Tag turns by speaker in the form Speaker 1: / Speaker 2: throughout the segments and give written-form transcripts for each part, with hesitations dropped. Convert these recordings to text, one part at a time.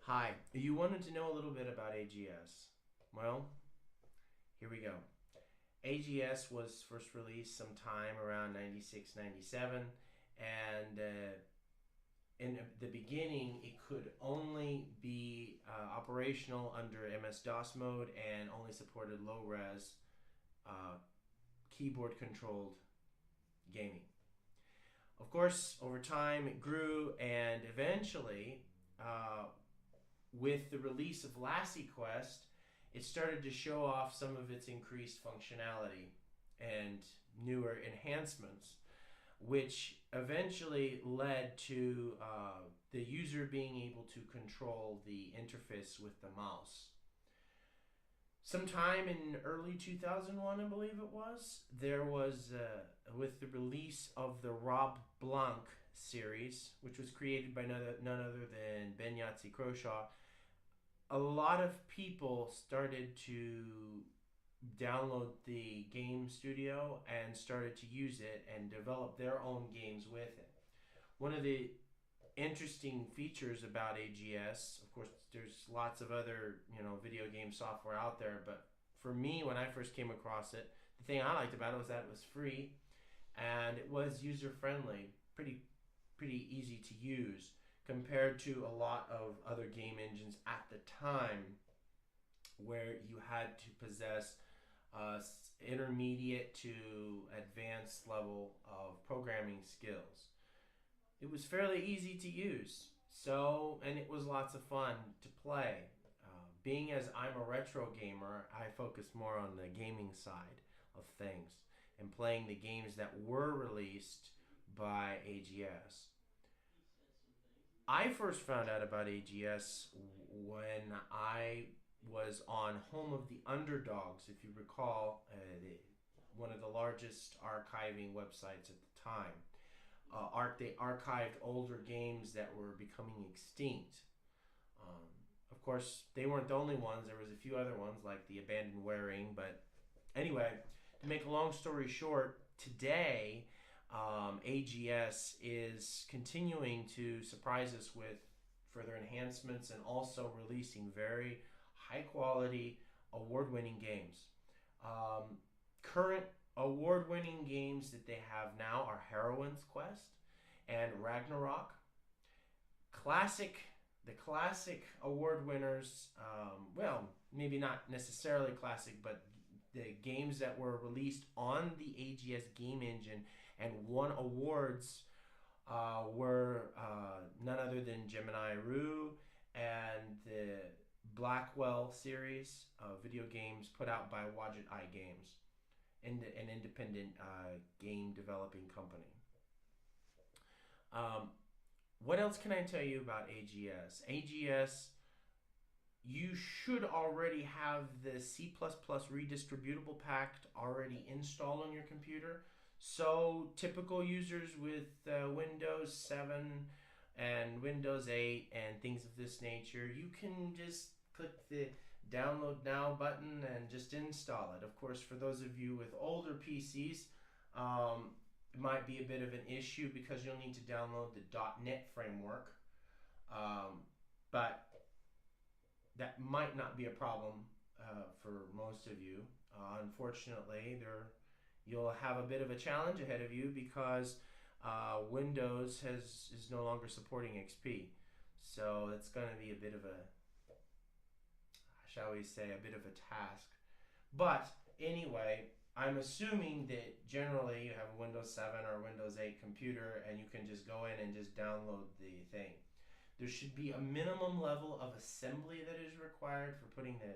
Speaker 1: Hi, you wanted to know a little bit about AGS. Well, here we go. AGS was first released sometime around 96, 97, and in the beginning, it could only be operational under MS-DOS mode and only supported low-res uh, keyboard-controlled gaming. Of course, over time, it grew, and eventually, uh, with the release of Lassie Quest, it started to show off some of its increased functionality and newer enhancements, which eventually led to the user being able to control the interface with the mouse. Sometime in early 2001, I believe it was, there was, with the release of the Rob Blanc series, which was created by none other than Ben Yahtzee Croshaw, a lot of people started to download the game studio and started to use it and develop their own games with it. One of the interesting features about AGS, of course, there's lots of other video game software out there, but for me, when I first came across it, the thing I liked about it was that it was free and it was user friendly, pretty easy to use compared to a lot of other game engines at the time where you had to possess intermediate to advanced level of programming skills. It was fairly easy to use, and it was lots of fun to play. Being as I'm a retro gamer, I focus more on the gaming side of things and playing the games that were released by AGS. I first found out about AGS when I was on Home of the Underdogs, if you recall, one of the largest archiving websites at the time. They archived older games that were becoming extinct. Of course, they weren't the only ones. There was a few other ones like the Abandoned Wearing. But anyway, to make a long story short, today AGS is continuing to surprise us with further enhancements and also releasing very high quality award-winning games. Current award-winning games that they have now are Heroine's Quest and Ragnarok. The classic award winners, well, maybe not necessarily classic, but the games that were released on the AGS game engine and won awards were none other than Gemini Rue and the Blackwell series of video games put out by Wadjet Eye Games, an independent game developing company. What else can I tell you about AGS? AGS, you should already have the C++ redistributable pack already installed on your computer. So typical users with Windows 7 and Windows 8 and things of this nature, you can just click the download now button and just install it. Of course, for those of you with older PCs, it might be a bit of an issue because you'll need to download the .NET framework, but that might not be a problem for most of you. Unfortunately, you'll have a bit of a challenge ahead of you because Windows is no longer supporting XP. So it's going to be a bit of a, shall we say, a bit of a task. But anyway, I'm assuming that generally you have a Windows 7 or Windows 8 computer and you can just go in and just download the thing. There should be a minimum level of assembly that is required for putting the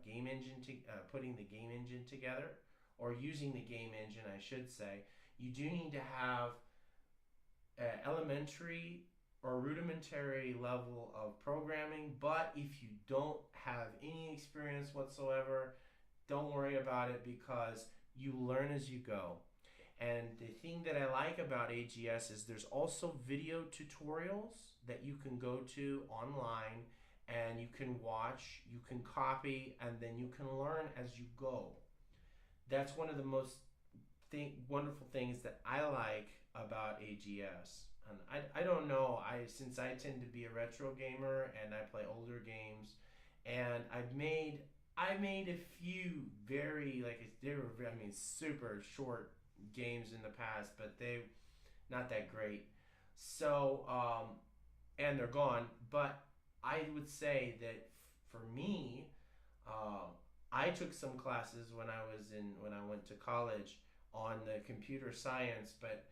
Speaker 1: game engine together, or using the game engine, I should say. You do need to have elementary or rudimentary level of programming, but if you don't have any experience whatsoever, don't worry about it because you learn as you go. And the thing that I like about AGS is there's also video tutorials that you can go to online and you can watch, you can copy, and then you can learn as you go. That's one of the most wonderful things that I like about AGS. And I don't know, since I tend to be a retro gamer and I play older older games, and I made a few very they were super short games in the past, but they not that great. So and they're gone. But I would say that for me, um, I took some classes when I went to college on the computer science, but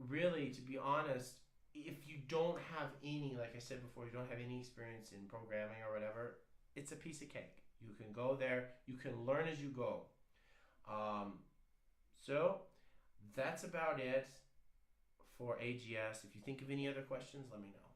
Speaker 1: really, to be honest, if you don't have any, like I said before, you don't have any experience in programming or whatever, it's a piece of cake. You can go there, you can learn as you go. Um, so that's about it for AGS. If you think of any other questions, let me know.